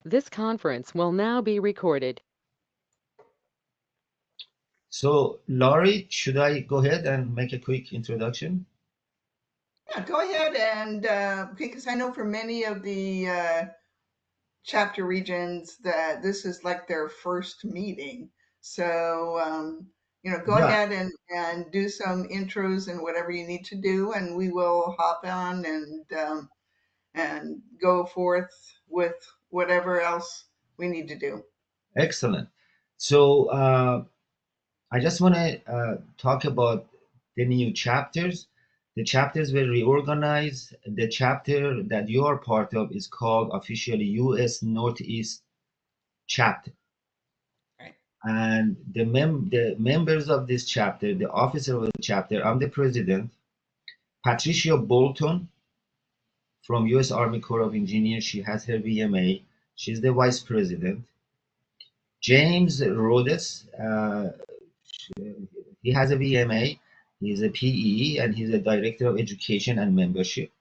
This conference will now be recorded. So, Laurie, should I go ahead and make a quick introduction? Yeah, go ahead and because I know for many of the chapter regions that this is like their first meeting. So, go Yeah, ahead and do some intros and whatever you need to do, and we will hop on and go forth with whatever else we need to do. excellent. So, I just want to talk about the new chapters. The chapters were reorganized. The chapter that you are part of is called officially U.S. Northeast Chapter. Right. And the members of this chapter, the officer of the chapter, I'm the president. Patricia Bolton from U.S. Army Corps of Engineers, she has her VMA. She's the vice president. James Rhodes, he has a VMA. He's a PE and he's a director of education and membership.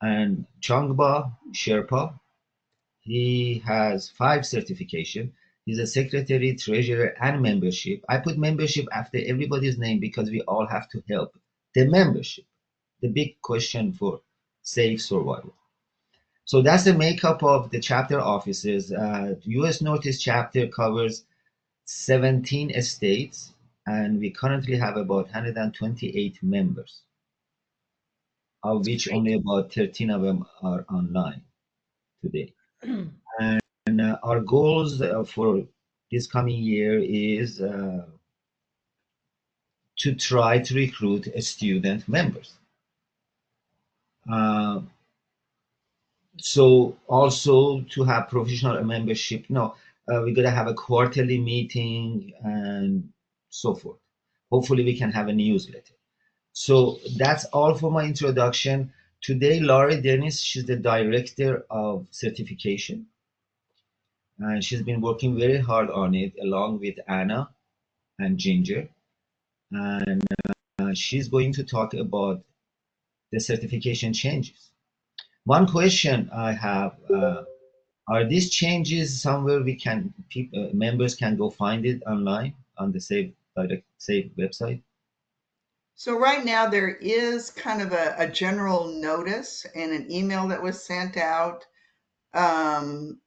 And Changba Sherpa, he has 5 certification. He's a secretary, treasurer, and membership. I put membership after everybody's name because we all have to help the membership. The big question for safe survival. So that's the makeup of the chapter offices. U.S. Northeast chapter covers 17 states, and we currently have about 128 members, of which Great. only about 13 of them are online today. And our goals for this coming year is to try to recruit student members. Uh, so also to have professional membership. No, we're gonna have a quarterly meeting and so forth. Hopefully, we can have a newsletter. So that's all for my introduction. Today, Laurie Dennis, she's the director of certification, and she's been working very hard on it along with Anna and Ginger. And she's going to talk about the certification changes. One question I have, are these changes somewhere we can, members can go find it online on the Save website? So right now there is kind of a general notice and an email that was sent out, um,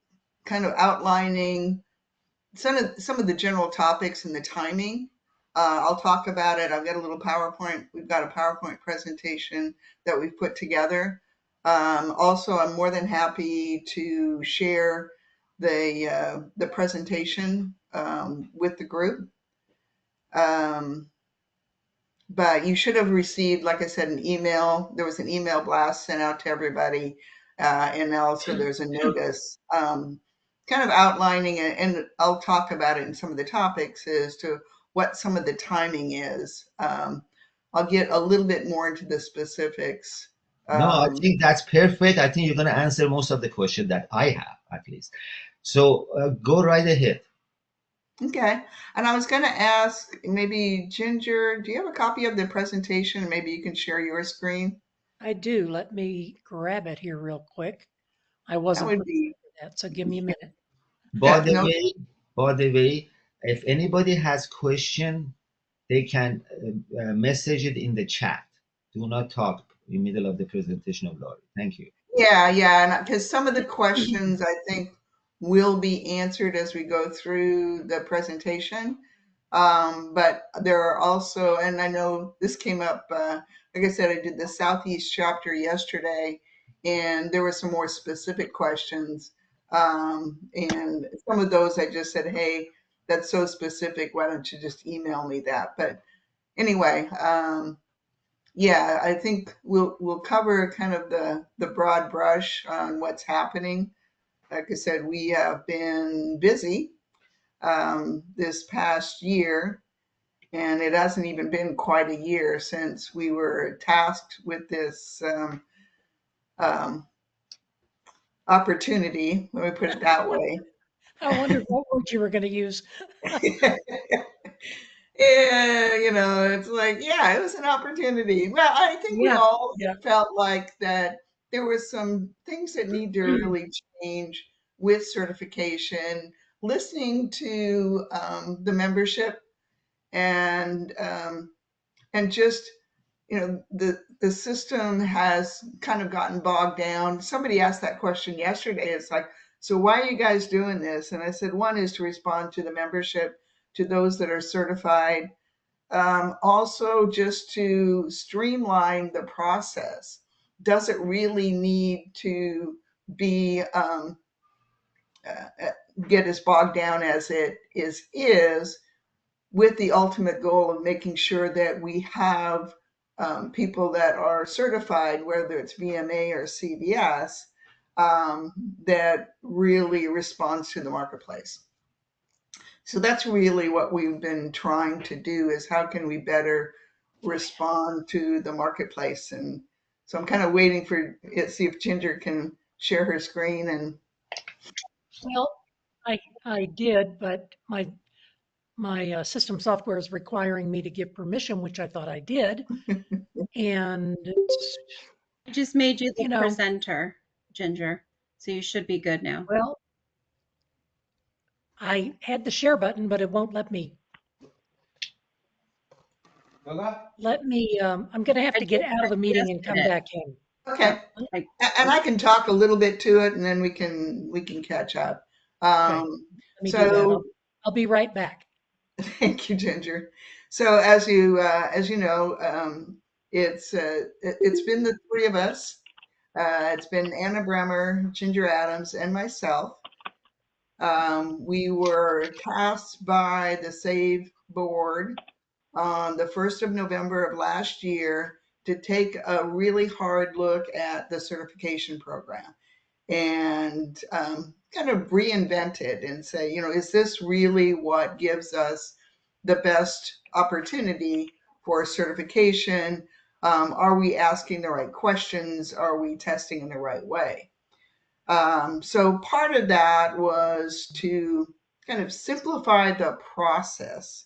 kind of outlining some of the general topics and the timing. I'll talk about it. I've got a little PowerPoint. We've got a PowerPoint presentation that we've put together. Also, I'm more than happy to share the presentation with the group. Um, but you should have received, like I said, an email. There was an email blast sent out to everybody, and also there's a notice kind of outlining it, and I'll talk about it in some of the topics as to what some of the timing is. I'll get a little bit more into the specifics. No, I Um, think that's perfect. I think you're going to answer most of the question that I have, at least. So go right ahead. okay, and I was going to ask maybe Ginger, do you have a copy of the presentation? Maybe you can share your screen. I do. Let me grab it here real quick. I That wasn't would prepared be, for that, so give me a minute. By yeah, the no. way, by the way, if anybody has question, they can message it in the chat. Do not talk in the middle of the presentation of Laurie. Thank you. Yeah, yeah, and because some of the questions I think will be answered as we go through the presentation. But there are also, and I know this came up, like I said, I did the Southeast chapter yesterday, and there were some more specific questions. And some of those I just said, hey, that's so specific, why don't you just email me that? But anyway, yeah, I think we'll cover kind of the broad brush on what's happening. Like I said, we have been busy this past year, and it hasn't even been quite a year since we were tasked with this um, opportunity. Let me put it that way. I wondered what word you were going to use. Yeah, it's like, yeah, it was an opportunity. Well, I think we Yeah, all yeah. felt like that there were some things that need to really change with certification, listening to the membership, and just, the system has kind of gotten bogged down. Somebody asked that question yesterday. It's like, so why are you guys doing this? And I said, one is to respond to the membership, to those that are certified. Also, just to streamline the process. Does it really need to be get as bogged down as it is, with the ultimate goal of making sure that we have people that are certified, whether it's VMA or CVS, that really responds to the marketplace. So that's really what we've been trying to do, is how can we better respond to the marketplace. And so I'm kind of waiting for it, see if Ginger can share her screen. And Well, I did, but my system software is requiring me to give permission, which I thought I did. And I just made you the You know- presenter, Ginger. So you should be good now. well, I had the share button, but it won't let me. I'm going to have to get out of the meeting and come back in. okay, Like, and I can talk a little bit to it, and then we can catch up. Let me do that. So I'll be right back. thank you, Ginger. So as you know, it's been the three of us. It's been Anna Bremer, Ginger Adams, and myself. We were tasked by the SAVE board on the 1st of November of last year to take a really hard look at the certification program and kind of reinvent it and say, is this really what gives us the best opportunity for certification? Are we asking the right questions? Are we testing in the right way? So part of that was to kind of simplify the process.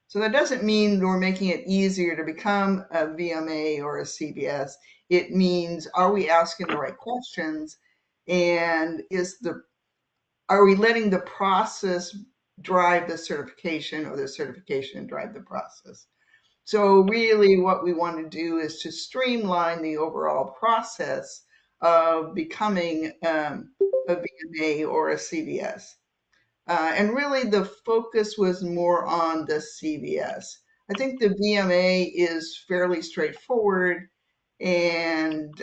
So that doesn't mean we're making it easier to become a VMA or a CVS. It means, are we asking the right questions? And are we letting the process drive the certification, or the certification drive the process? So really what we want to do is to streamline the overall process of becoming a VMA or a CVS. And really the focus was more on the CVS. I think the VMA is fairly straightforward, and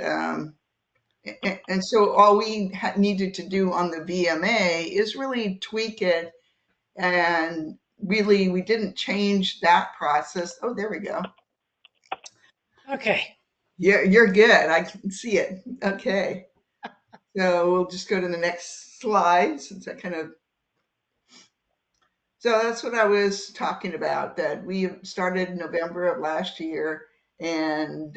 so all we needed to do on the VMA is really tweak it, and really we didn't change that process. Oh, there we go. Okay. You're good. I can see it. Okay. So we'll just go to the next slide, since I so that's what I was talking about, that we started in November of last year, and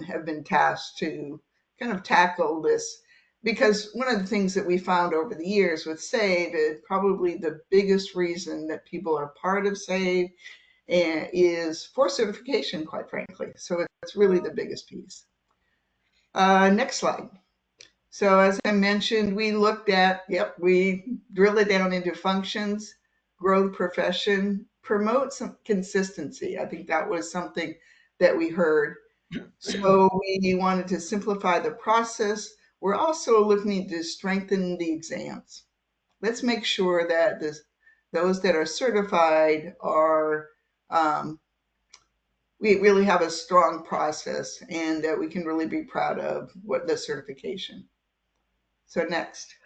have been tasked to kind of tackle this, because one of the things that we found over the years with SAVE is probably the biggest reason that people are part of SAVE is for certification, quite frankly. So it's really the biggest piece. Next slide. So as I mentioned, we looked at, we drilled it down into functions, grow the profession, promote some consistency. I think that was something that we heard. So we wanted to simplify the process. We're also looking to strengthen the exams. Let's make sure that those that are certified are, we really have a strong process, and that we can really be proud of what the certification. So next.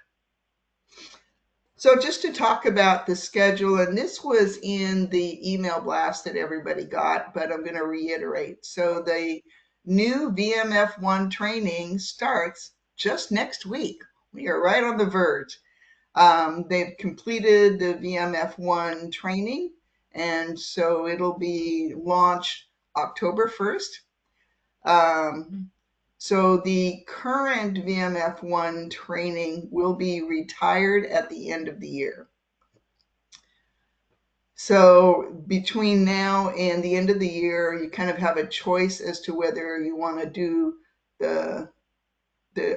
So just to talk about the schedule, and this was in the email blast that everybody got, but I'm going to reiterate. So the new VMF1 training starts just next week. We are right on the verge. They've completed the VMF1 training, and so it'll be launched October 1st. So the current VMF1 training will be retired at the end of the year. So between now and the end of the year, you kind of have a choice as to whether you want to do the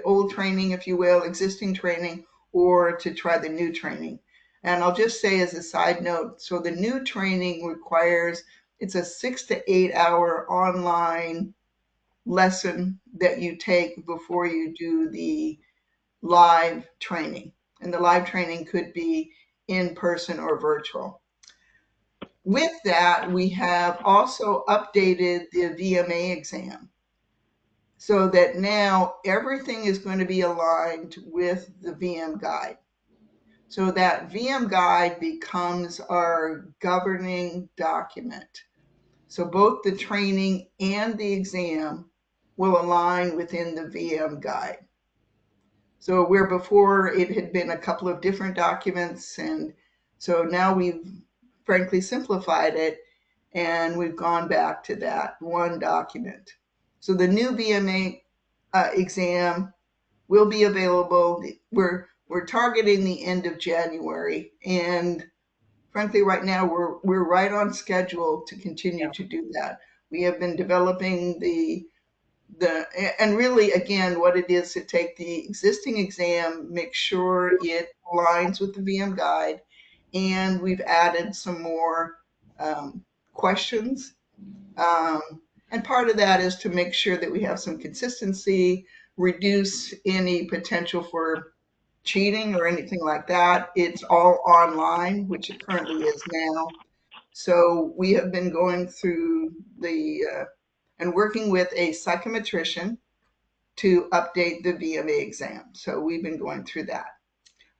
old training, if you will, existing training, or to try the new training. And I'll just say as a side note, so the new training requires, it's a 6 to 8 hour online lesson that you take before you do the live training. And the live training could be in person or virtual. With that, we have also updated the VMA exam so that now everything is going to be aligned with the VM guide. So that VM guide becomes our governing document. So both the training and the exam will align within the VM guide. So where before it had been a couple of different documents, and so now we've frankly simplified it, and we've gone back to that one document. So the new VMA exam will be available. We're targeting the end of January, and frankly, right now we're right on schedule to continue to do that. We have been developing and really, again, what it is to take the existing exam, make sure it aligns with the VM guide, and we've added some more questions. And part of that is to make sure that we have some consistency, reduce any potential for cheating or anything like that. It's all online, which it currently is now. So we have been going through and working with a psychometrician to update the VMA exam. So we've been going through that.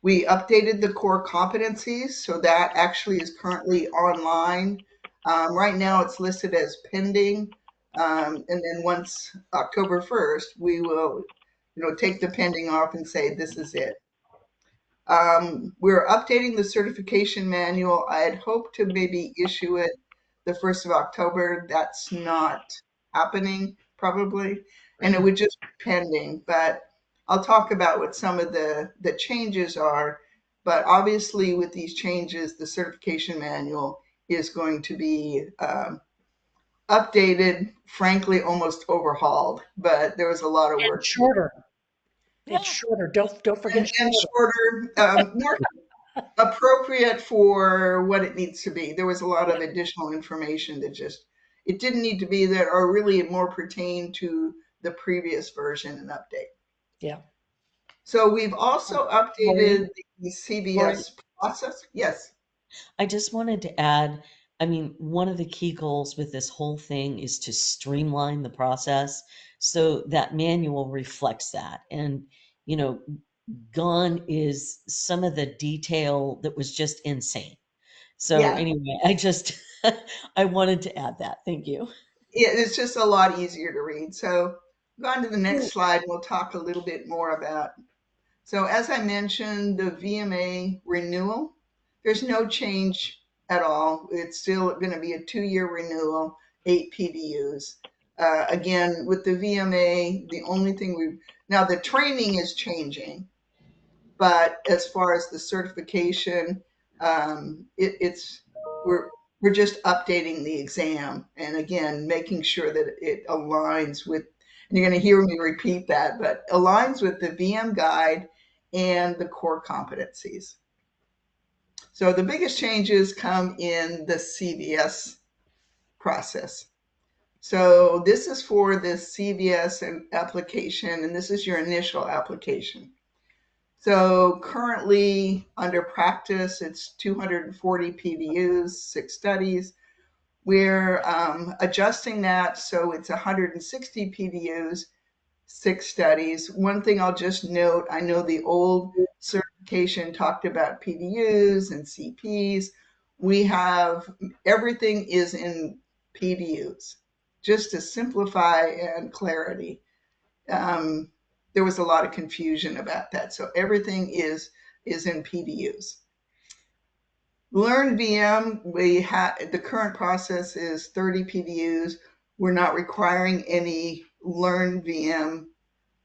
We updated the core competencies, so that actually is currently online. Right now it's listed as pending. And then once October 1st, we will take the pending off and say, this is it. We're updating the certification manual. I had hoped to maybe issue it the 1st of October. That's not happening probably. And it would just be pending, but I'll talk about what some of the changes are. But obviously with these changes, the certification manual is going to be updated, frankly, almost overhauled, but there was a lot of work. And shorter. It's shorter. Don't forget And shorter, more appropriate for what it needs to be. There was a lot of additional information that it didn't need to be there, or really more pertain to the previous version and update. Yeah. So we've also updated the CVS process. Yes. I just wanted to add, I mean, one of the key goals with this whole thing is to streamline the process. So that manual reflects that. And, gone is some of the detail that was just insane. So anyway, I wanted to add that. Thank you. It's just a lot easier to read. So go on to the next slide. We'll talk a little bit more about. So as I mentioned, the VMA renewal, there's no change at all. It's still going to be a 2-year renewal, 8 PDUs. Again, with the VMA, the only thing now the training is changing, but as far as the certification, we're just updating the exam, and again, making sure that it aligns with, and you're going to hear me repeat that, but aligns with the VM guide and the core competencies. So the biggest changes come in the CVS process. So this is for the CVS application, and this is your initial application. So currently under practice, it's 240 PDUs, 6 studies. We're adjusting that so it's 160 PDUs, 6 studies. One thing I'll just note, I know the old certification talked about PDUs and CPs. We have, everything is in PDUs, just to simplify and clarity. There was a lot of confusion about that. So everything is in PDUs. Learn VM, the current process is 30 PDUs. We're not requiring any Learn VM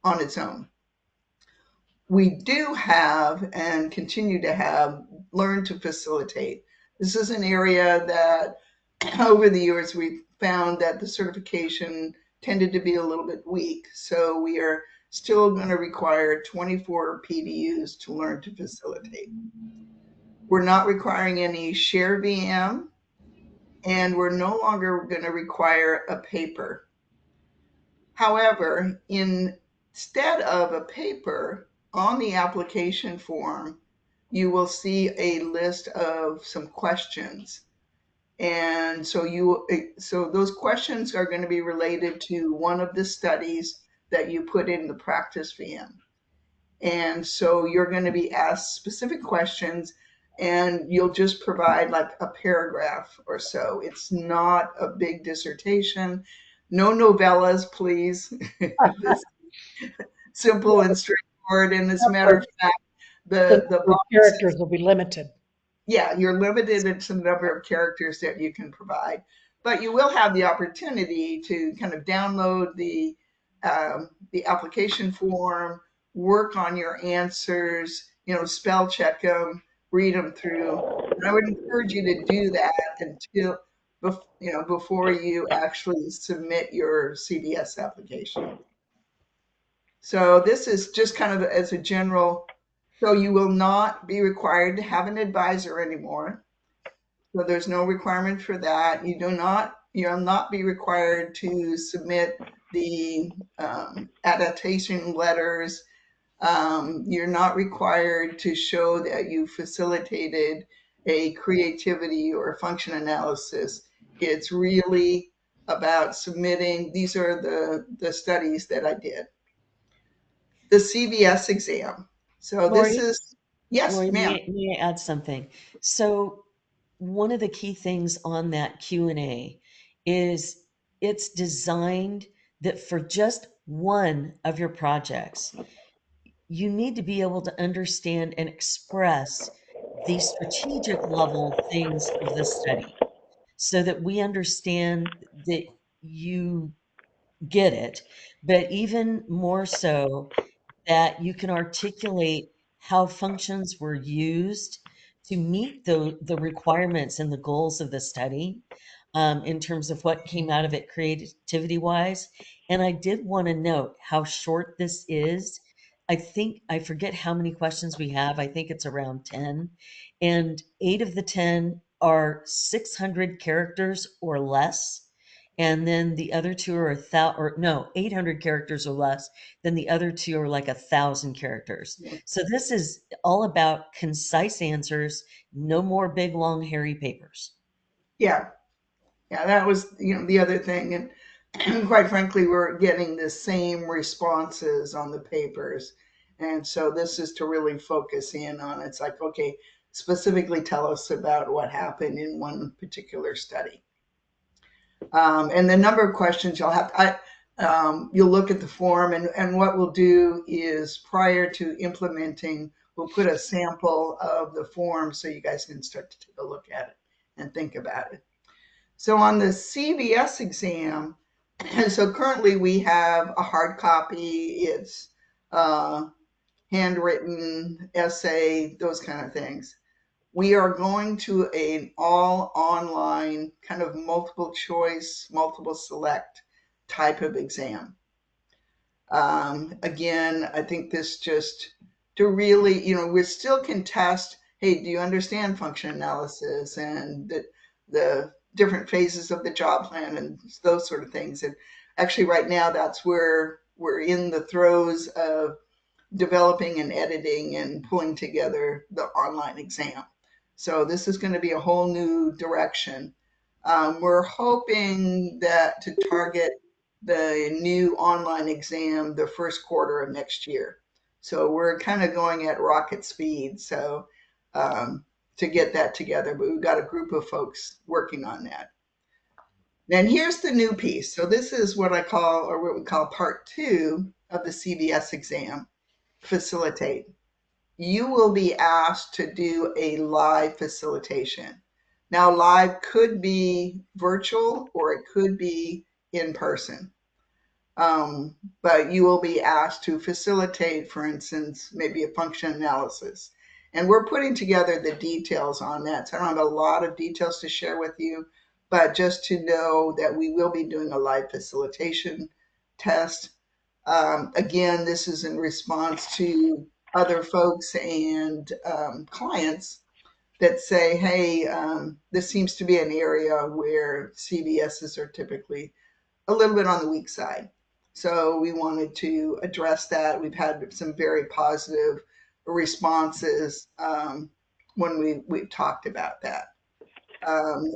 on its own. We do have and continue to have Learn to Facilitate. This is an area that over the years we found that the certification tended to be a little bit weak. So we are still going to require 24 PDUs to learn to facilitate. We're not requiring any share VM, and we're no longer going to require a paper. However, instead of a paper, on the application form, you will see a list of some questions. And so those questions are going to be related to one of the studies that you put in the practice VM. And so you're going to be asked specific questions, and you'll just provide like a paragraph or so. It's not a big dissertation. No novellas, please. This simple and straightforward. And as a matter of fact, the The box, characters will be limited. yeah, you're limited in some number of characters that you can provide, but you will have the opportunity to kind of download the application form, work on your answers, spell check them, read them through. And I would encourage you to do that until before you actually submit your CBS application. So this is just kind of as a general. So you will not be required to have an advisor anymore. So there's no requirement for that. You'll not be required to submit the adaptation letters. You're not required to show that you facilitated a creativity or a function analysis. It's really about submitting. These are the studies that I did. The CBS exam. So this Lori, is, yes, Lori, ma'am. may I add something? So one of the key things on that Q&A is it's designed that for just one of your projects, you need to be able to understand and express the strategic level things of the study so that we understand that you get it, but even more so that you can articulate how functions were used to meet the requirements and the goals of the study, in terms of what came out of it creativity wise. And I did want to note how short this is. I forget how many questions we have. I think it's around 10. And 8 of the 10 are 600 characters or less. And then the other two are 800 characters or less. Then the other two are like 1,000 characters. So this is all about concise answers, no more big, long, hairy papers. Yeah. Yeah, that was, the other thing. And quite frankly, we're getting the same responses on the papers. And so this is to really focus in on it's like, okay, specifically tell us about what happened in one particular study. And the number of questions you'll look at the form, and what we'll do is prior to implementing, we'll put a sample of the form so you guys can start to take a look at it and think about it. So on the CBS exam, so currently we have a hard copy. It's handwritten essay, those kind of things. We are going to an all online kind of multiple choice, multiple select type of exam. Again, I think this just to really, we still can test, hey, do you understand function analysis and the different phases of the job plan and those sort of things. And actually right now that's where we're in the throes of developing and editing and pulling together the online exam. So this is going to be a whole new direction. We're hoping that to target the new online exam the first quarter of next year. So we're kind of going at rocket speed. So to get that together, but we've got a group of folks working on that. Then here's the new piece. So this is what we call part 2 of the CBS exam, facilitate. You will be asked to do a live facilitation. Now, live could be virtual or it could be in person. But you will be asked to facilitate, for instance, maybe a function analysis. And we're putting together the details on that. So I don't have a lot of details to share with you, but just to know that we will be doing a live facilitation test. Again, this is in response to other folks and clients that say, hey, this seems to be an area where CVSs are typically a little bit on the weak side. So we wanted to address that. We've had some very positive responses when we've talked about that.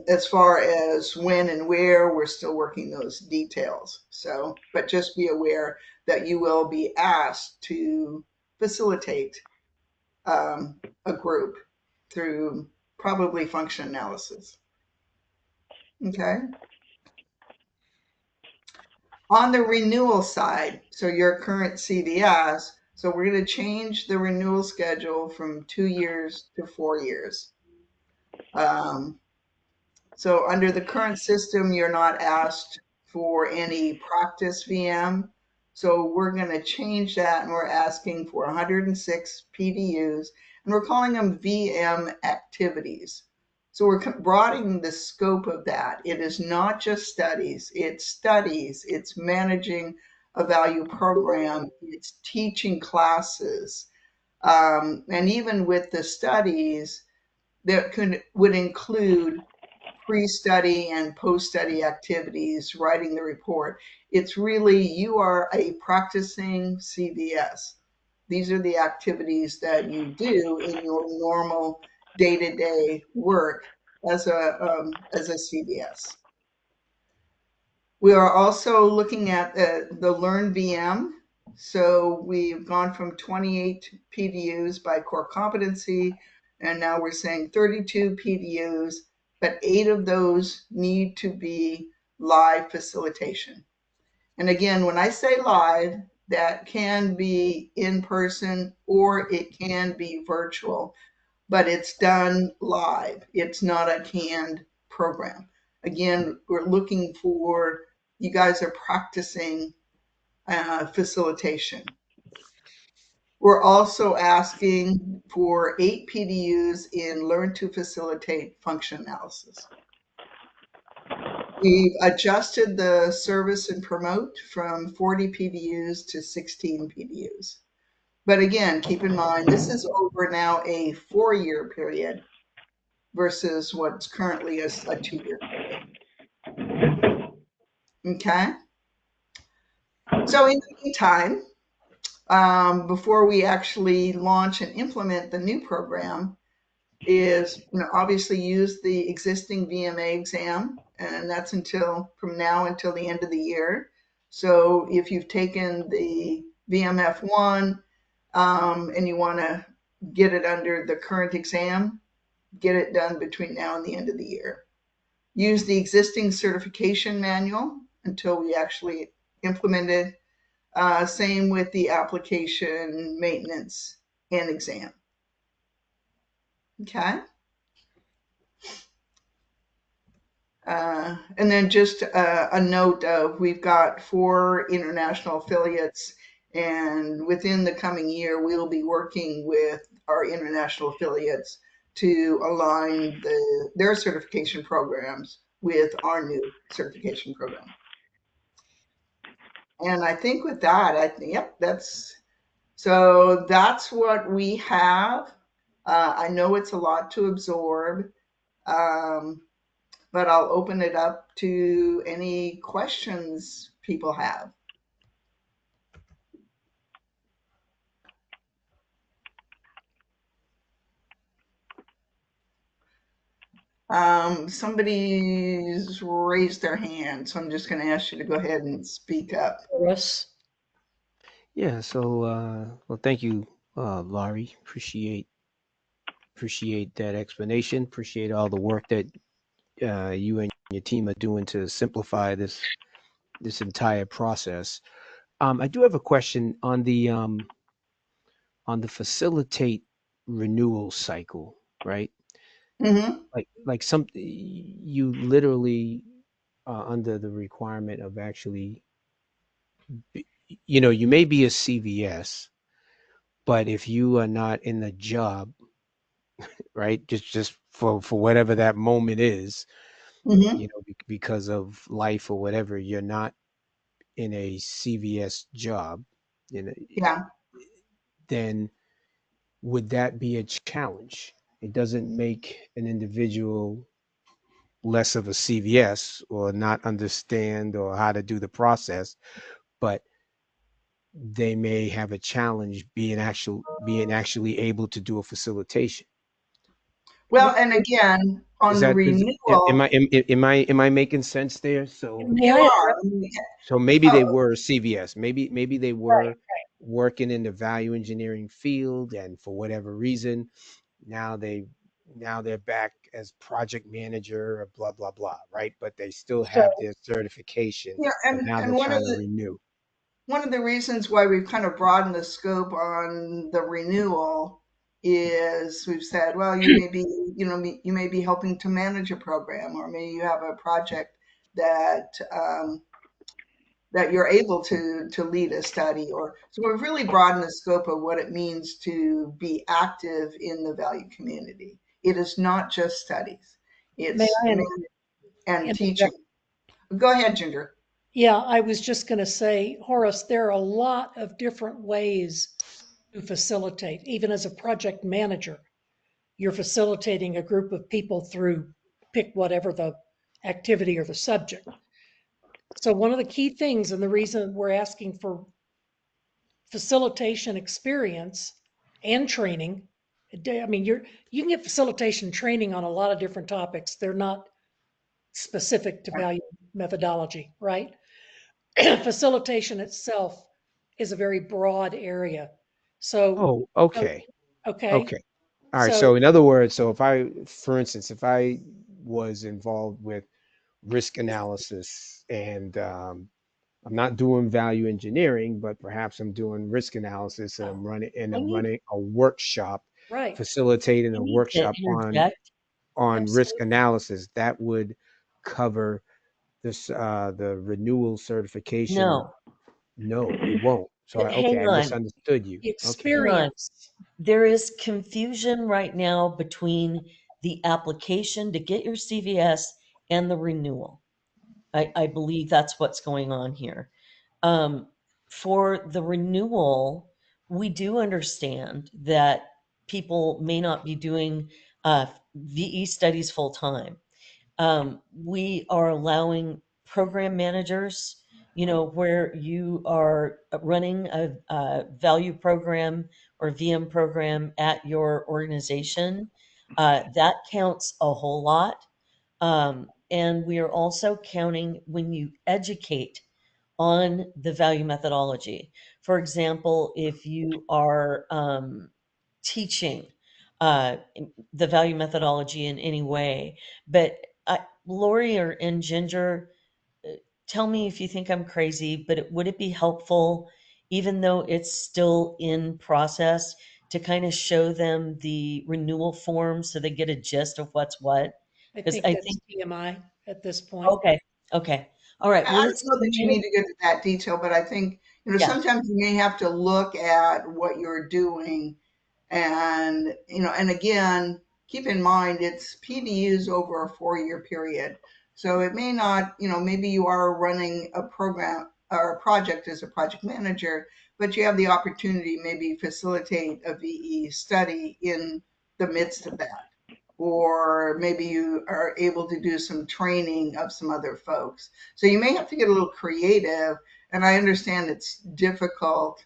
As far as when and where, we're still working those details. So, but just be aware that you will be asked to facilitate a group through probably function analysis. Okay. On the renewal side, so your current CVS, so we're going to change the renewal schedule from 2 years to 4 years. So under the current system, you're not asked for any practice VM. So we're going to change that, and we're asking for 106 PDUs, and we're calling them VM activities. So we're broadening the scope of that. It is not just studies, it's managing a value program, it's teaching classes. And even with the studies, that would include pre-study and post-study activities, writing the report. It's really, you are a practicing CVS. These are the activities that you do in your normal day-to-day work as a CVS. We are also looking at the Learn VM. So we've gone from 28 PDUs by core competency, and now we're saying 32 PDUs, but 8 of those need to be live facilitation. And again, when I say live, that can be in person or it can be virtual, but it's done live. It's not a canned program. Again, we're looking for, you guys are practicing facilitation. We're also asking for 8 PDUs in Learn to Facilitate function analysis. We've adjusted the service and promote from 40 PDUs to 16 PDUs. But again, keep in mind, this is over now a 4-year period versus what's currently a 2-year period. Okay. So in the meantime, before we actually launch and implement the new program, is obviously use the existing VMA exam, and that's from now until the end of the year. So if you've taken the VMF1 and you want to get it under the current exam, get it done between now and the end of the year. Use the existing certification manual until we actually implement it. Same with the application, maintenance, and exam. Okay. And then just a note of, we've got 4 international affiliates, and within the coming year, we'll be working with our international affiliates to align their certification programs with our new certification program. And I think with that, yep, that's what we have. I know it's a lot to absorb, but I'll open it up to any questions people have. Somebody's raised their hand, so I'm just going to ask you to go ahead and speak up. Russ? Yeah, so well, thank you, Laurie. Appreciate that explanation. Appreciate all the work that you and your team are doing to simplify this entire process. I do have a question on the facilitate renewal cycle, right? Mm-hmm. Like some you literally under the requirement of actually, you may be a CVS, but if you are not in the job, right, just for whatever that moment is, Mm-hmm. because of life or whatever, you're not in a CVS job, you know, Yeah. then would that be a challenge? It doesn't make an individual less of a CVS or not understand or how to do the process, but they may have a challenge being actually able to do a facilitation. Well, and again, on Is the that am renewal, I making sense there? May you I are. address? So maybe they Oh, were CVS. Maybe they Right. were working in the value engineering field, and for whatever reason, now they now they're back as project manager or blah blah blah, right? But they still So, have their certification, yeah, but now they're and trying to renew. one of the reasons why we've kind of broadened the scope on the renewal is we've said, well, you may be, you may be helping to manage a program, or maybe you have a project that that you're able to lead a study, or so we've really broadened the scope of what it means to be active in the value community. It is not just studies; may it's I and teaching. interject? Go ahead, Ginger. Yeah, I was just going to say, Horace, there are a lot of different ways to facilitate. Even as a project manager, you're facilitating a group of people through pick whatever the activity or the subject. So one of the key things, and the reason we're asking for facilitation experience and training, I mean, you can get facilitation training on a lot of different topics. They're not specific to value methodology, right? Facilitation itself is a very broad area. So, Oh, okay. okay, Okay. All right. so So in other words, so if I, for instance, if I was involved with risk analysis and I'm not doing value engineering, but perhaps I'm doing risk analysis and I I'm need, running a workshop, right, facilitating I a need to workshop interject. on risk absolutely. analysis. That would cover this the renewal certification. No, No, it won't. So okay, hang I on, misunderstood you. The Okay. hang on. experience, There is confusion right now between the application to get your CVS and the renewal. I believe that's what's going on here. Um, for the renewal, we do understand that people may not be doing VE studies full time. We are allowing program managers, where you are running a value program or VM program at your organization. That counts a whole lot. And we are also counting when you educate on the value methodology. For example, if you are teaching the value methodology in any way. But Lori and Ginger, uh, tell me if you think I'm crazy, but would it be helpful, even though it's still in process, to kind of show them the renewal form so they get a gist of what's what? I Because think I that's think, TMI at this point. okay, okay. All right. I Well, don't know that you need to get to that detail, but I think, yeah, sometimes you may have to look at what you're doing and, and again, keep in mind it's PDUs over a 4-year period. So it may not, maybe you are running a program or a project as a project manager, but you have the opportunity maybe facilitate a VE study in the midst of that. Or maybe you are able to do some training of some other folks. So you may have to get a little creative. And I understand it's difficult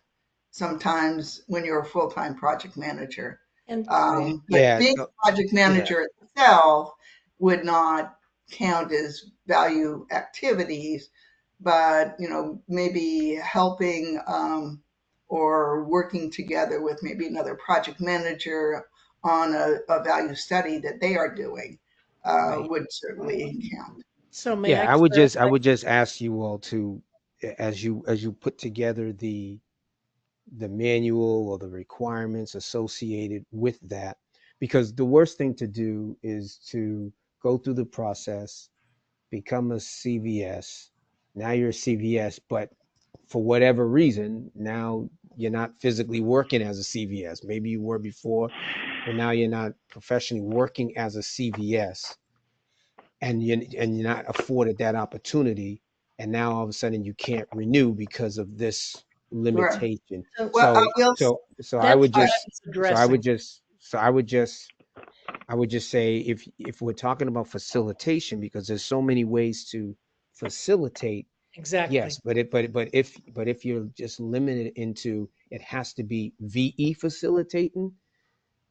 sometimes when you're a full-time project manager. And Yeah. But Yeah. being a project Yeah. manager itself would not count as value activities, but maybe helping or working together with maybe another project manager on a value study that they are doing Right. would certainly count. so may Yeah, I I clarify? would just ask you all to, as you put together the manual or the requirements associated with that, because the worst thing to do is to go through the process, become a CVS. Now you're a CVS, but for whatever reason, now you're not physically working as a CVS. Maybe you were before, but now you're not professionally working as a CVS, and you're not afforded that opportunity. and now all of a sudden you can't renew because of this Right. limitation. So, Well, I will. So I That's would what I just, was so I would addressing. just, I would just say if we're talking about facilitation, because there's so many ways to facilitate, Exactly. yes, but if you're just limited into it has to be VE facilitating,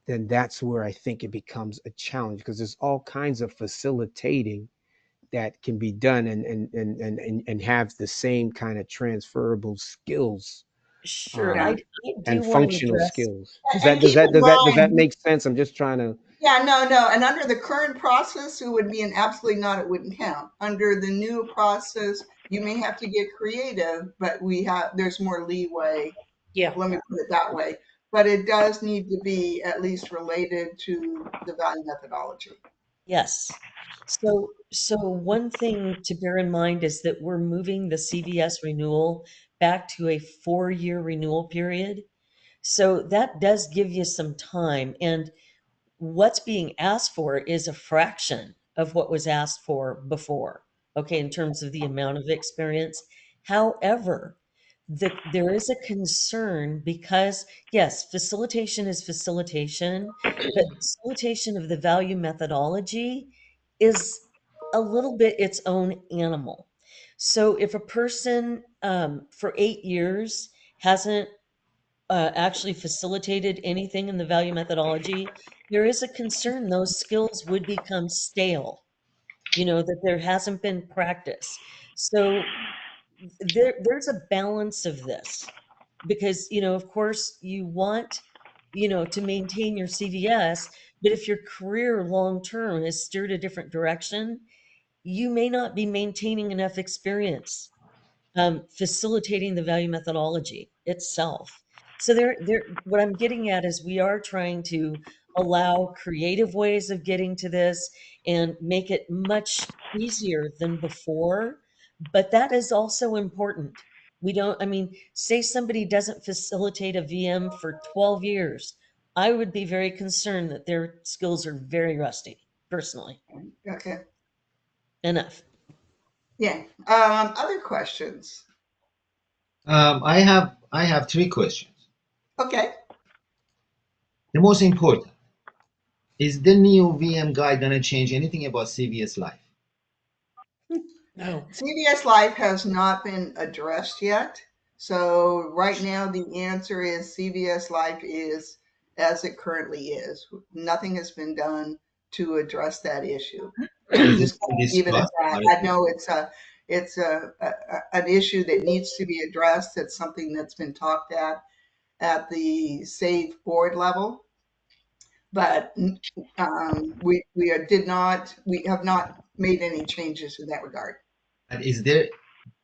then that's where I think it becomes a challenge because there's all kinds of facilitating that can be done and have the same kind of transferable skills sure, Yeah. um, I do and want to functional address. skills. And keep in Does that mind, make sense? I'm just trying to. yeah, no. And under the current process, it would be an absolutely not, it wouldn't count. Under the new process, you may have to get creative, but there's more leeway. Yeah. Let me put it that way. But it does need to be at least related to the value methodology. Yes. So one thing to bear in mind is that we're moving the CVS renewal back to a 4-year renewal period. So that does give you some time. And what's being asked for is a fraction of what was asked for before, okay, in terms of the amount of experience. However, there is a concern because, yes, facilitation is facilitation, but facilitation of the value methodology is a little bit its own animal. So if a person for 8 years hasn't actually facilitated anything in the value methodology, there is a concern those skills would become stale, that there hasn't been practice. So there's a balance of this because, of course, you want, to maintain your CVS, but if your career long term has steered a different direction, you may not be maintaining enough experience facilitating the value methodology itself. So what I'm getting at is we are trying to allow creative ways of getting to this and make it much easier than before. But that is also important. I mean, say somebody doesn't facilitate a VM for 12 years. I would be very concerned that their skills are very rusty, personally. Okay. Enough. Yeah. Other questions? I have three questions. Okay. The most important is the new VM guide going to change anything about CVS Life? No. CVS Life has not been addressed yet. So right now the answer is CVS Life is as it currently is. Nothing has been done to address that issue. Is it Just leave it at discussed? that. I know it's an issue that needs to be addressed. It's something that's been talked at the SAVE board level, but we have not made any changes in that regard. And is there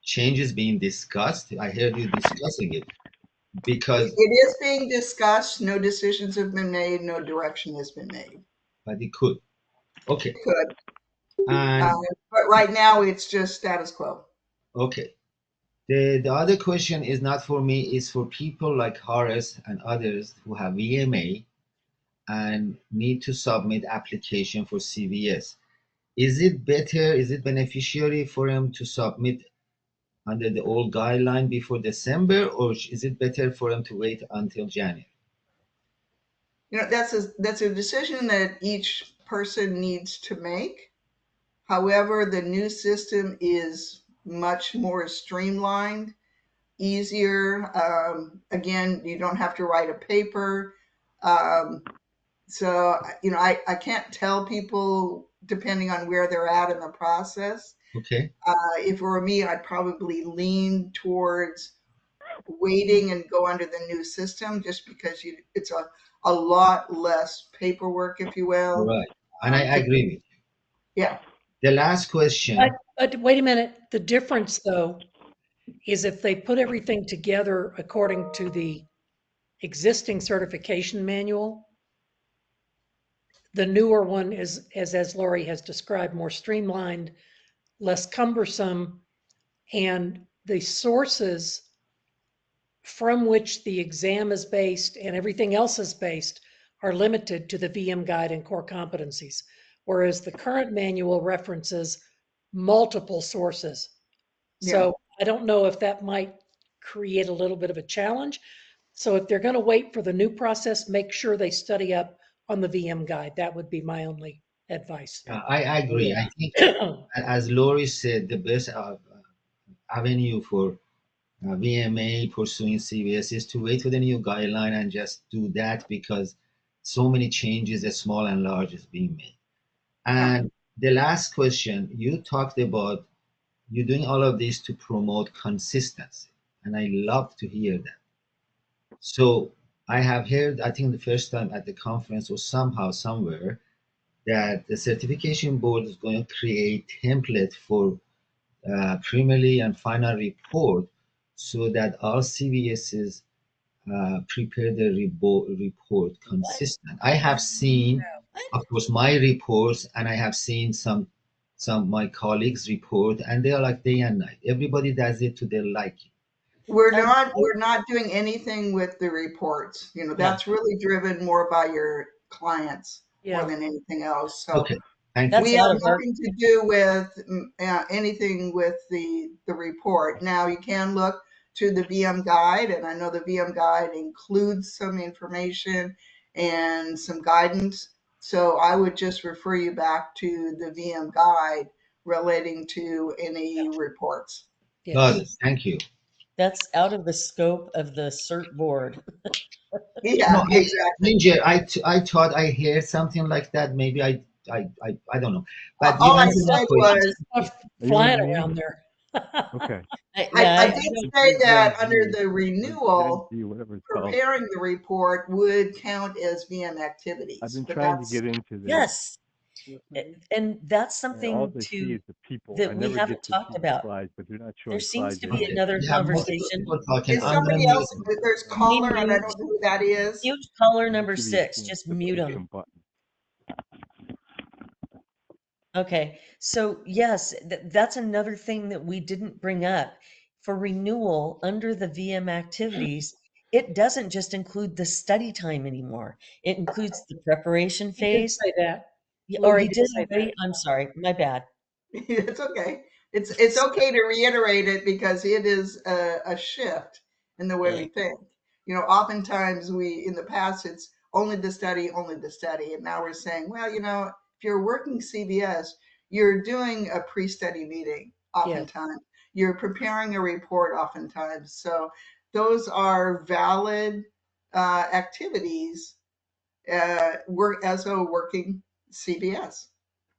changes being discussed? I heard you discussing it because, It is being discussed. No decisions have been made. No direction has been made. but it could. Okay. It could, And but right now it's just status quo. okay. The other question is not for me, it's for people like Horace and others who have VMA and need to submit application for CVS. Is it better, is it beneficiary for them to submit under the old guideline before December, or is it better for them to wait until January? That's a decision that each person needs to make. However, the new system is much more streamlined, easier. Again, you don't have to write a paper. So, I can't tell people depending on where they're at in the process. Okay. If it were me, I'd probably lean towards waiting and go under the new system just because it's a lot less paperwork, if you All will. right. And I agree with you. Yeah. The last question. But wait a minute. The difference, though, is if they put everything together according to the existing certification manual, the newer one is, as Lori has described, more streamlined, less cumbersome, and the sources from which the exam is based and everything else is based are limited to the VM guide and core competencies, whereas the current manual references multiple sources Yeah. So I don't know if that might create a little bit of a challenge. So if they're going to wait for the new process, make sure they study up on the VM guide. That would be my only advice. I agree. I think, as Lori said, the best avenue for VMA pursuing CVS is to wait for the new guideline and just do that, because so many changes, small and large, is being made. And the last question, you talked about you doing all of this to promote consistency, and I love to hear that. So I have heard, I think the first time at the conference or somehow somewhere, that the certification board is going to create template for preliminary and final report, so that all CVSs prepare the report consistent. I have seen, of course, my reports, and I have seen some my colleagues' report, and they are like day and night. Everybody does it to their liking. We're not doing anything with the reports. You know, that's really driven more by your clients more Yeah. than anything else. So Okay, thank you. That's we out have of our, nothing to do with anything with the report. Now you can look to the VM guide, and I know the VM guide includes some information and some guidance. So I would just refer you back to the VM guide relating to any reports. Got Yes. it. Thank you. that's out of the scope of the CERT board. Yeah, No, exactly. Ginger, I thought I heard something like that. Maybe I don't know. But you All I answered my said question. was, Flying around there. Okay. Yeah, I did say that under the Gen renewal, Z, whatever it's called. preparing the report would count as VM I've activities, been but trying to that's, get into this, yes. And that's and all something they see to is the people. I that we never haven't get to talked see the about. slides, but they're not There showing seems slides to be anymore. another We have multiple conversation. people talking. is I'm gonna somebody mute else, them. there's Can you caller, and I mute, don't know who that is. mute caller There number used to be a 6? thing, Just the mute push them. 'em button. Okay, so yes, that's another thing that we didn't bring up. For renewal under the VM activities, it doesn't just include the study time anymore. It includes the preparation He did phase. say that. Yeah, Lou, or he he did did say that. already? I'm sorry, my bad. It's okay. It's okay to reiterate it because it is a shift in the way we think. You know, oftentimes in the past, it's only the study, and now we're saying, well, you know, if you're working CVS, you're doing a pre-study meeting. Oftentimes, you're preparing a report. Oftentimes, so those are valid activities. Work as a working CVS.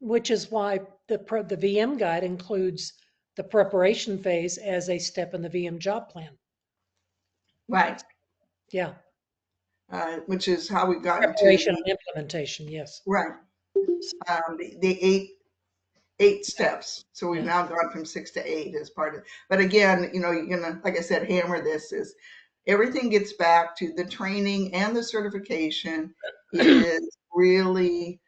Which is why the VM guide includes the preparation phase as a step in the VM job plan. Right. Yeah. Which is how we've gotten to Preparation and implementation. Yes. right the eight steps. So we've Yeah. now gone from 6 to 8 as part of. But again, you know, you're gonna, like I said, hammer this is everything gets back to the training and the certification is really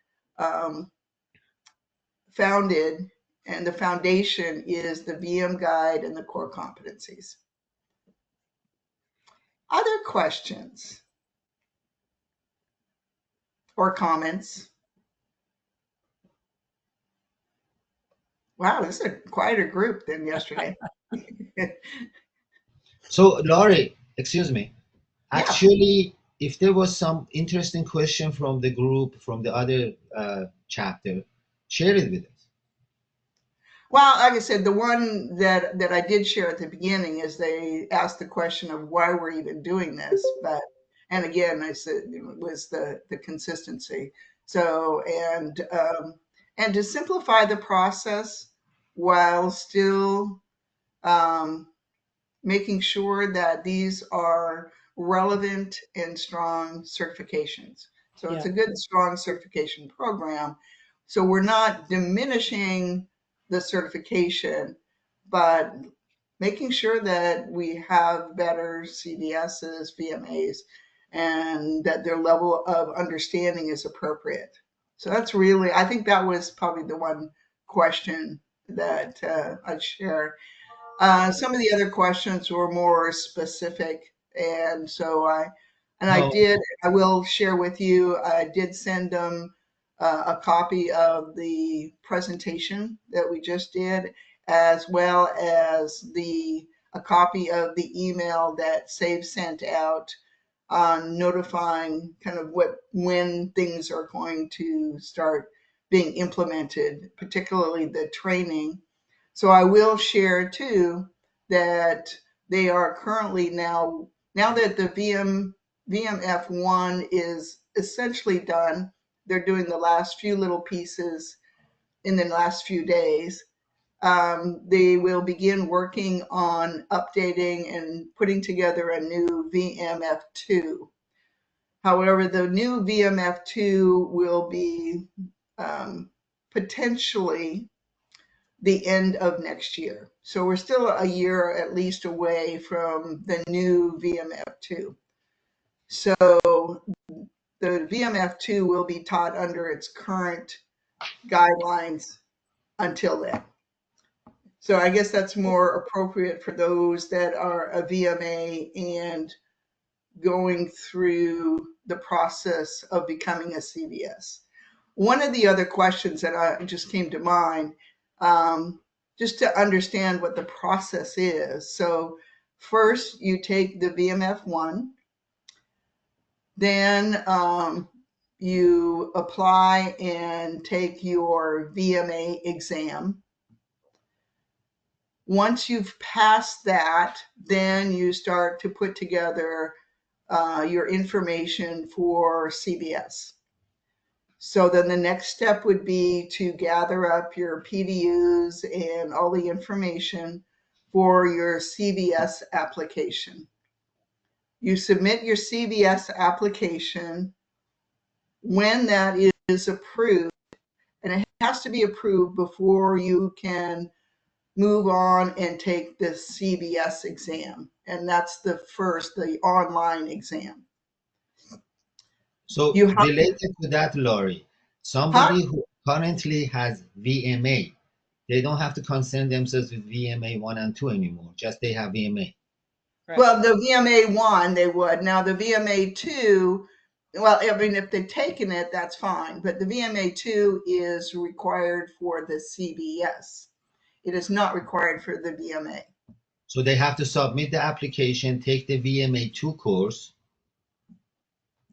founded, and the foundation is the VM guide and the core competencies. Other questions or comments? Wow, this is a quieter group than yesterday. So, Laurie, excuse me. Yeah. Actually, if there was some interesting question from the group, from the other chapter, share it with us. Well, like I said, the one that I did share at the beginning is they asked the question of why we're even doing this. But and again, I said it was the consistency. So and to simplify the process while still making sure that these are relevant and strong certifications. So it's a good, strong certification program. So we're not diminishing the certification, but making sure that we have better CVSs, VMAs, and that their level of understanding is appropriate. So that's really, I think that was probably the one question that I'd share. Some of the other questions were more specific, and so I will share with you. I did send them a copy of the presentation that we just did, as well as a copy of the email that Save sent out on notifying kind of when things are going to start being implemented, particularly the training. So I will share too that they are currently now that the VMF1 is essentially done, they're doing the last few little pieces in the last few days. They will begin working on updating and putting together a new VMF2. However, the new VMF2 will be potentially the end of next year. So we're still a year at least away from the new VMF2. So the VMF2 will be taught under its current guidelines until then. So I guess that's more appropriate for those that are a VMA and going through the process of becoming a CVS. One of the other questions that just came to mind, just to understand what the process is. So first you take the VMF1, then you apply and take your VMA exam. Once you've passed that, then you start to put together your information for CVS. So then the next step would be to gather up your PDUs and all the information for your CVS application. You submit your CVS application. When that is approved, and it has to be approved before you can move on and take the CVS exam. And that's the online exam. So related to that, Laurie, somebody who currently has VMA, they don't have to concern themselves with VMA 1 and 2 anymore, just they have VMA. Correct. Well, the VMA 1, they would. Now the VMA 2, well, I mean, if they've taken it, that's fine. But the VMA 2 is required for the CVS. It is not required for the VMA. So they have to submit the application, take the VMA 2 course.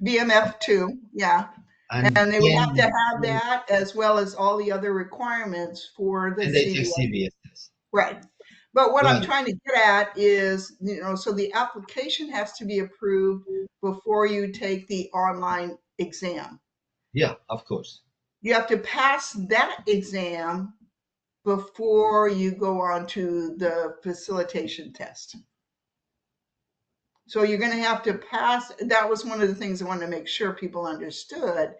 VMF2, yeah. And they would have to have that as well as all the other requirements for the and they take CVS test. Right. But what I'm trying to get at is, so the application has to be approved before you take the online exam. Yeah, of course. You have to pass that exam before you go on to the facilitation test. So you're going to have to pass. That was one of the things I wanted to make sure people understood,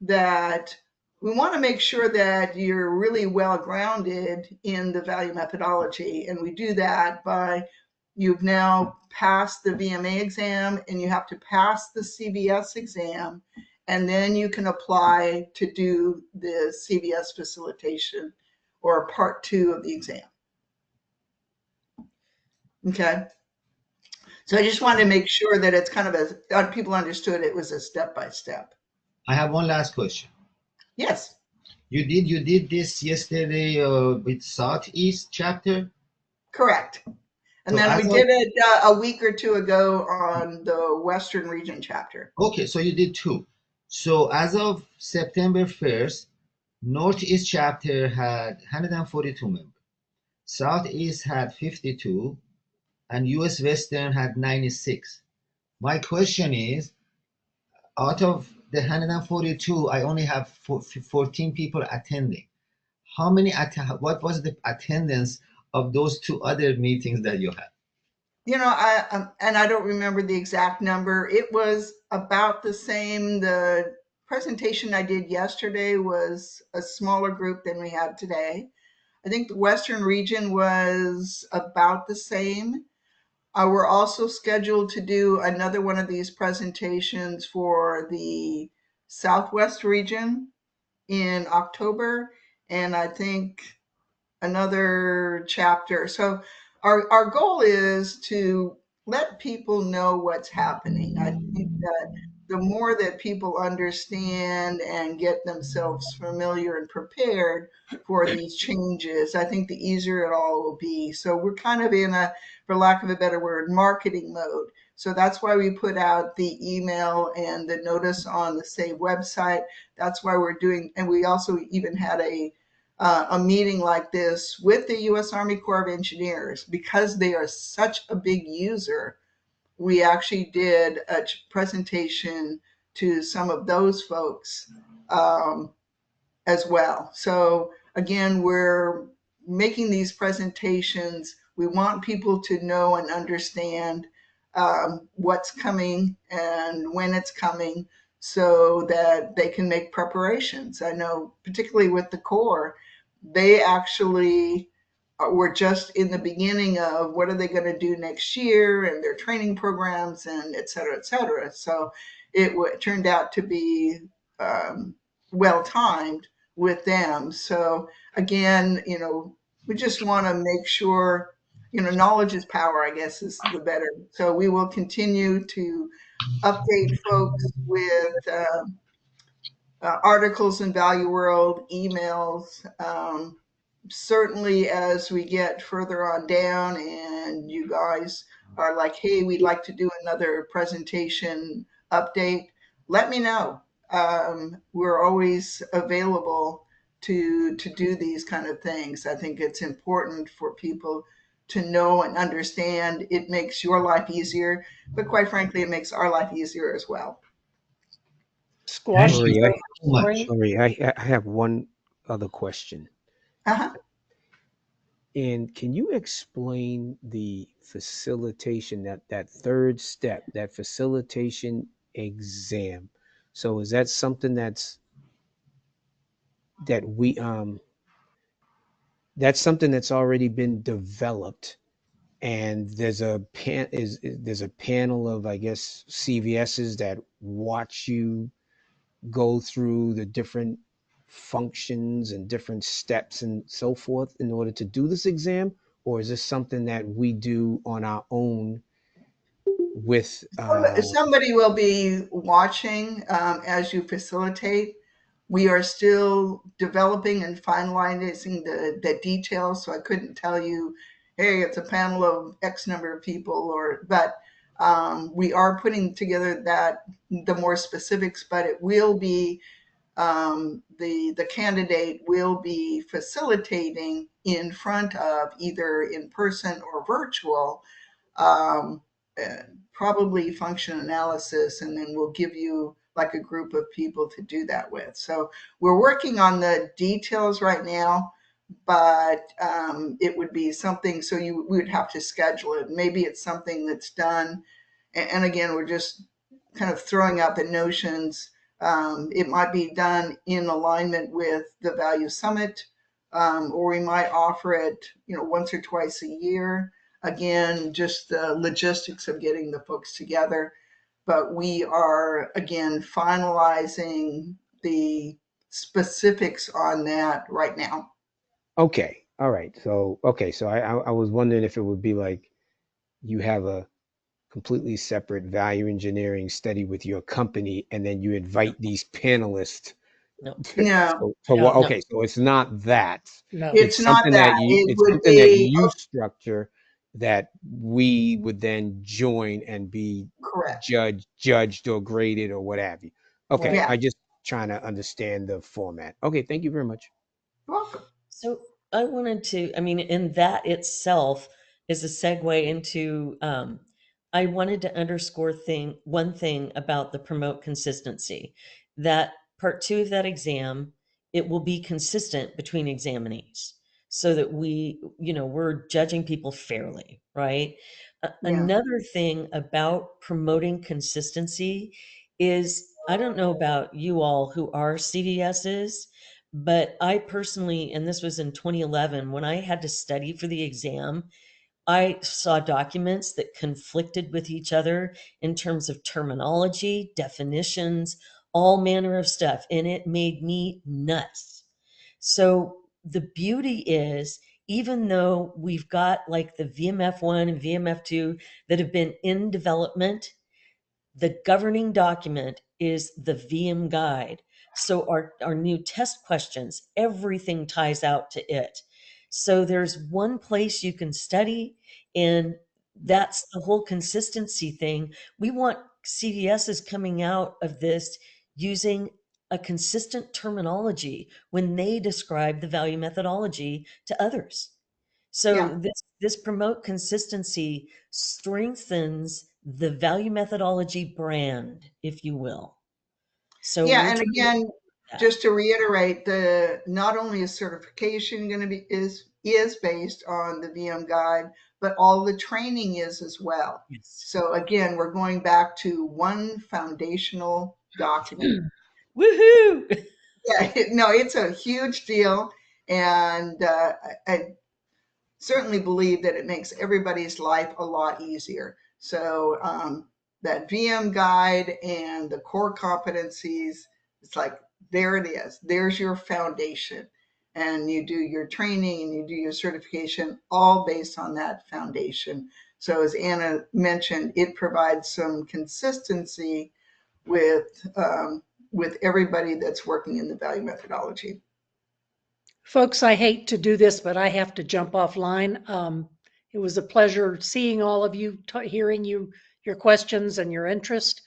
that we want to make sure that you're really well grounded in the value methodology. And we do that by, you've now passed the VMA exam and you have to pass the CVS exam, and then you can apply to do the CVS facilitation or part 2 of the exam. Okay. So I just wanted to make sure that it's kind of people understood it was a step-by-step. I have one last question. Yes. You did this yesterday with Southeast chapter? Correct. And so then we did it a week or 2 ago on the Western Region chapter. Okay, so you did 2. So as of September 1st, Northeast chapter had 142 members. Southeast had 52. And US Western had 96. My question is, out of the 142, I only have 14 people attending. What was the attendance of those 2 other meetings that you had? And I don't remember the exact number. It was about the same. The presentation I did yesterday was a smaller group than we have today. I think the Western region was about the same. We're also scheduled to do another one of these presentations for the Southwest region in October, and I think another chapter. So our goal is to let people know what's happening. I think that the more that people understand and get themselves familiar and prepared for these changes, I think the easier it all will be. So we're kind of in a, for lack of a better word, marketing mode. So that's why we put out the email and the notice on the SAVE website. That's why we're doing, and we also even had a meeting like this with the U.S. Army Corps of Engineers because they are such a big user. We actually did a presentation to some of those folks um, as well. So again, we're making these presentations. We want people to know and understand what's coming and when it's coming so that they can make preparations. I know, particularly with the Corps, they actually were just in the beginning of what are they going to do next year and their training programs and et cetera, et cetera. So it turned out to be well timed with them. So again, we just want to make sure, knowledge is power, I guess is the better. So we will continue to update folks with articles in Value World, emails. Certainly, as we get further on down, and you guys are like, "Hey, we'd like to do another presentation update," let me know. We're always available to do these kind of things. I think it's important for people to know and understand. It makes your life easier, but quite frankly, it makes our life easier as well. Squash Thank you Laurie, your so much. brain. Laurie, I have one other question. Uh-huh. And can you explain the facilitation, that third step, that facilitation exam? So is that something that we that's something that's already been developed, and there's a panel of, I guess, CVSs that watch you go through the different functions and different steps and so forth in order to do this exam? Or is this something that we do on our own with Somebody will be watching as you facilitate. We are still developing and finalizing the details, so I couldn't tell you, hey, it's a panel of X number of people, but we are putting together the more specifics, but it will be the candidate will be facilitating in front of either in person or virtual, um, probably function analysis, and then we'll give you like a group of people to do that with. So we're working on the details right now, but it would be something, so we would have to schedule it. Maybe it's something that's done. And again, we're just kind of throwing out the notions. It might be done in alignment with the Value Summit, or we might offer it, once or twice a year. Again, just the logistics of getting the folks together. But we are, again, finalizing the specifics on that right now. okay, all right. So okay, so I was wondering if it would be like you have a completely separate value engineering study with your company, and then you invite these panelists. No, No, No. Okay, so it's not that. No. it's not that. It It's would something that be you structure that we would then join and be correct. judged or graded or what have you. Okay, Right. Yeah, I just trying to understand the format. Okay, thank you very much. you're welcome. so I wanted to, I mean, and that itself is a segue into, I wanted to underscore one thing about the promote consistency, that part two of that exam, it will be consistent between examinees so that we're judging people fairly, right? Yeah, Another thing about promoting consistency is, I don't know about you all who are CVSs, but I personally, and this was in 2011, when I had to study for the exam, I saw documents that conflicted with each other in terms of terminology, definitions, all manner of stuff, and it made me nuts. So the beauty is, even though we've got like the VMF1 and VMF2 that have been in development, The governing document is the VM guide. So our new test questions, everything ties out to it. So there's one place you can study, and that's the whole consistency thing. We want CVSs coming out of this using a consistent terminology when they describe the value methodology to others. So Yeah. this promote consistency strengthens the value methodology brand, if you will. So Yeah, we're and trying to again, do that. just to reiterate, the not only is certification going to be is based on the VM guide, but all the training is as well. Yes. So again, we're going back to one foundational document. Woohoo! Yeah, no, it's a huge deal, and I certainly believe that it makes everybody's life a lot easier. So that VM guide and the core competencies, it's like, there it is. There's your foundation. And you do your training and you do your certification all based on that foundation. So as Anna mentioned, it provides some consistency with everybody that's working in the value methodology. Folks, I hate to do this, but I have to jump offline. It was a pleasure seeing all of you, hearing your questions and your interest.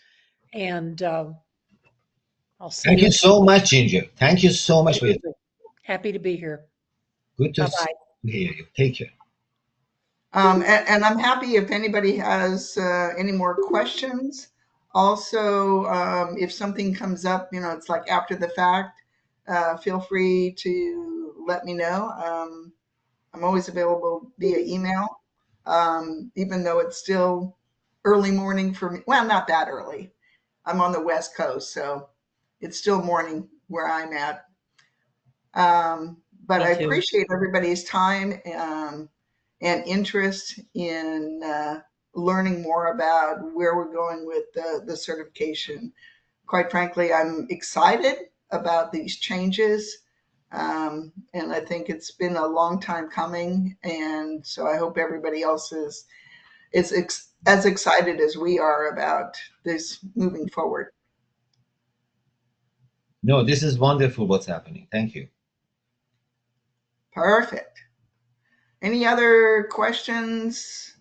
And I'll see Thank you. you so much, Ginger. Thank you so much for your time. Happy to be here. Good to Bye-bye. hear you. Take care. And I'm happy if anybody has any more questions. Also, if something comes up, it's like after the fact, feel free to let me know. I'm always available via email, even though it's still early morning for me. Well, not that early. I'm on the West Coast, so it's still morning where I'm at. But Me I too. appreciate everybody's time and interest in learning more about where we're going with the certification. Quite frankly, I'm excited about these changes. And I think it's been a long time coming. And so I hope everybody else is as excited as we are about this moving forward. No, this is wonderful what's happening. Thank you. Perfect. Any other questions,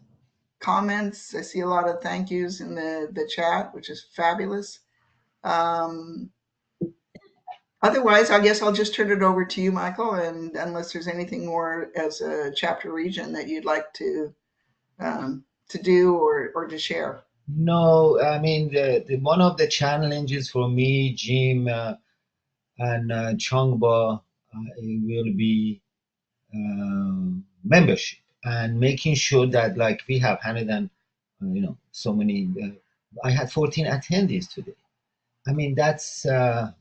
comments? I see a lot of thank yous in the chat, which is fabulous. Otherwise, I guess I'll just turn it over to you, Michael, and unless there's anything more as a chapter region that you'd like to do or to share. No, I mean, the one of the challenges for me, Jim and Changba, will be membership and making sure that, like, we have 100 and so many. I had 14 attendees today. I mean, that's a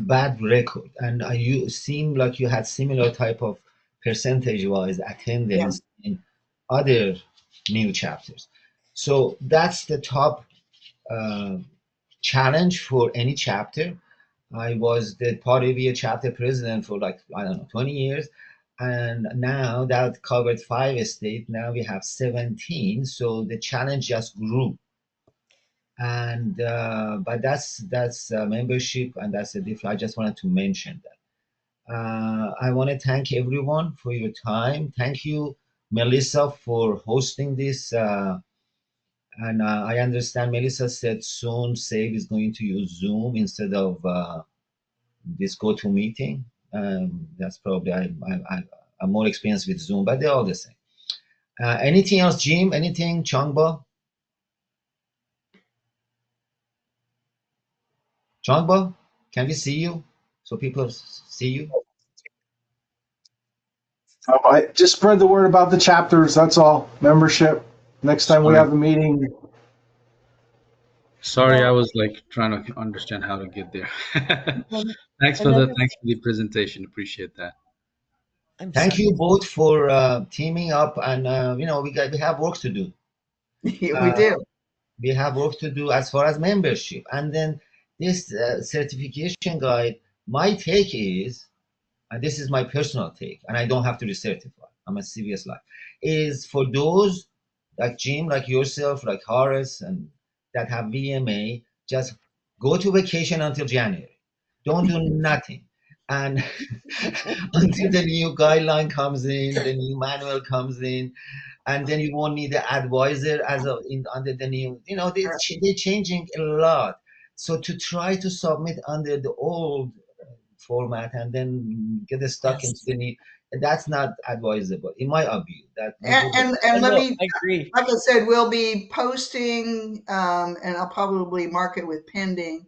bad record, and you seem like you had similar type of percentage-wise Yeah. attendance in other new chapters. So that's the top challenge for any chapter. I was the Parivia chapter president for, like, I don't know, 20 years. And now that covered 5 states, now we have 17. So the challenge just grew. And but that's membership, and that's the difference. I just wanted to mention that. I want to thank everyone for your time. Thank you, Melissa, for hosting this. And I understand Melissa said soon SAVE is going to use Zoom instead of this GoToMeeting. That's probably I'm more experienced with Zoom, but they're all the same. Anything else, Jim? Anything, Changba? Changba, can we see you? So people see you? I just spread the word about the chapters. That's all. Membership. Next time we have a meeting. Sorry, I was like trying to understand how to get there. Thanks for the presentation. Appreciate that. Thank you both for teaming up, and we have work to do. We do. We have work to do as far as membership, and then this certification guide. My take is, and this is my personal take, and I don't have to recertify. I'm a CVS Life. Is for those like Jim, like yourself, like Horace, and that have VMA just go to vacation until January. Don't do nothing. And until the new guideline comes in, the new manual comes in, and then you won't need the advisor as of in under the new, they're changing a lot. So to try to submit under the old format and then get stuck into Yes. the new, that's not advisable in my view. That we And, do and, I and let know, me, I agree. like I said, we'll be posting, and I'll probably mark it with pending,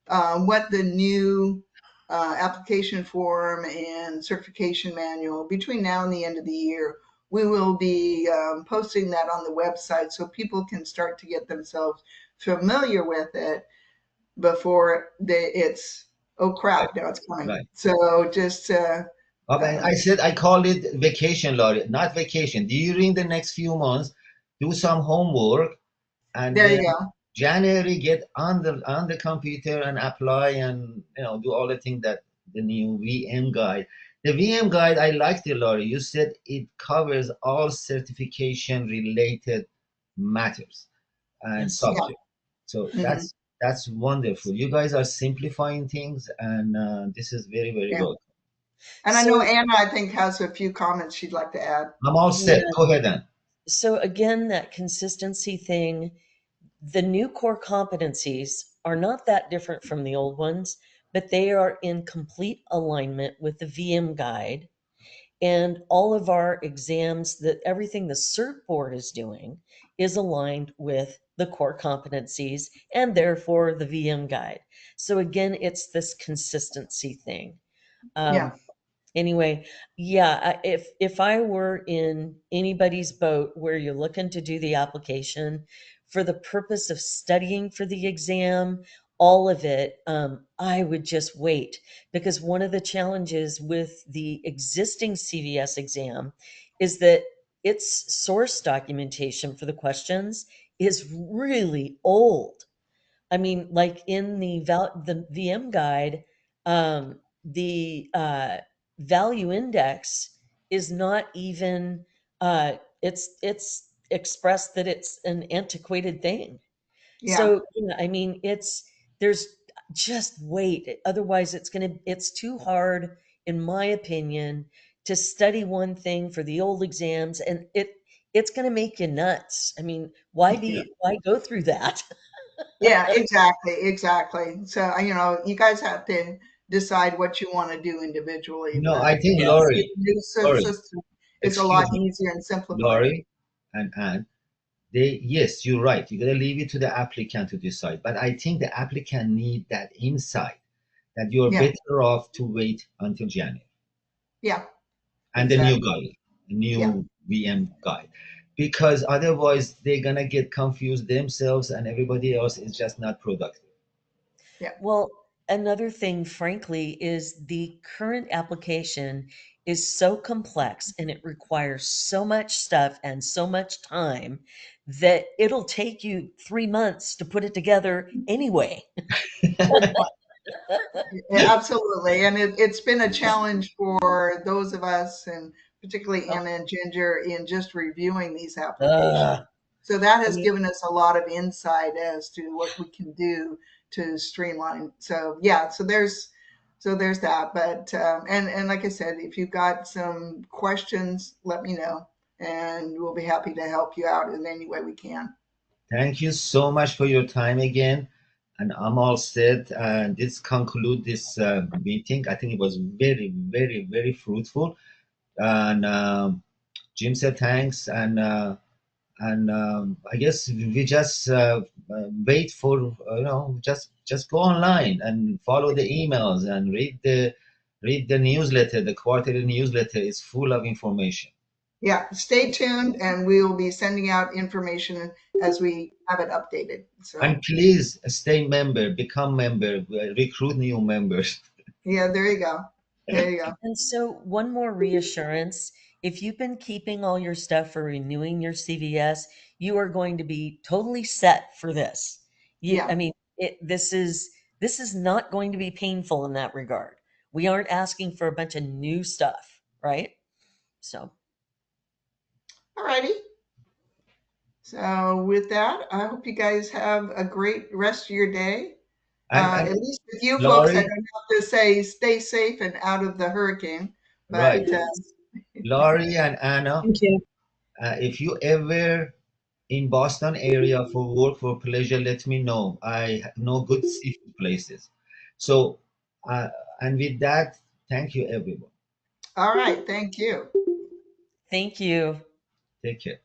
what the new application form and certification manual between now and the end of the year. We will be posting that on the website so people can start to get themselves familiar with it before it's, oh right, crap, now it's coming. right. So just Okay, I said I called it vacation, Laurie, not vacation. During the next few months, do some homework, and there then you go. January get on the computer and apply, and do all the things that the new VM guide. The VM guide, I liked it, Laurie. You said it covers all certification related matters and Yes. Yeah. subjects. So Mhm. that's wonderful. You guys are simplifying things, and this is very, very Yeah. good. And I know So, Anna, I think, has a few comments she'd like to add. I'm all yeah. set. Go ahead, then. So again, that consistency thing, the new core competencies are not that different from the old ones, but they are in complete alignment with the VM guide. And all of our exams, that everything the CERT board is doing is aligned with the core competencies and therefore the VM guide. So again, it's this consistency thing. Yeah. Um, anyway, yeah, if I were in anybody's boat where you're looking to do the application for the purpose of studying for the exam, all of it, I would just wait, because one of the challenges with the existing CVS exam is that its source documentation for the questions is really old. I mean, like in the VM guide, the value index is not even, it's expressed that it's an antiquated thing. Yeah. So, I mean, there's just wait. Otherwise, it's too hard, in my opinion, to study one thing for the old exams, and it's gonna make you nuts. I mean, why go through that? Yeah, exactly. Exactly. So, you guys have to decide what you want to do individually, No, I but think Yes. the Laurie, new Laurie, system is a lot excuse me, easier and simplified. Laurie and Anne. Yes, you're right. You gotta leave it to the applicant to decide. But I think the applicant need that insight that you're Yeah. better off to wait until January Yeah. and the new Exactly. guide, the Yeah. new VM guide, because otherwise they're gonna get confused themselves and everybody else is just not productive. Yeah. Well, another thing, frankly, is the current application is so complex and it requires so much stuff and so much time that it'll take you 3 months to put it together anyway. Yeah, absolutely. And it's been a challenge for those of us, and particularly Oh, Anna and Ginger, in just reviewing these applications. uh, So that I has mean, given us a lot of insight as to what we can do to streamline. So yeah, so there's that. But and like I said, if you've got some questions, let me know, and we'll be happy to help you out in any way we can. Thank you so much for your time again. And I'm all set. And this conclude this meeting. I think it was very, very, very fruitful. And Jim said thanks. And I guess we just wait for just go online and follow the emails and read the newsletter. The quarterly newsletter is full of information. Yeah, stay tuned, and we will be sending out information as we have it updated. So And please stay member, become member, recruit new members. yeah, there you go. There you go. and so one more reassurance, if you've been keeping all your stuff for renewing your CVS, you are going to be totally set for this. I Yeah. mean, this is not going to be painful in that regard. We aren't asking for a bunch of new stuff, right? So, All righty. So with that, I hope you guys have a great rest of your day. And At least with you folks, I Laurie, don't have to say stay safe and out of the hurricane. right. But Laurie and Anna, Thank you. if you ever in Boston area for work for pleasure, let me know. I know good seafood places. So, and with that, thank you everyone. all right, thank you. Thank you. Take care.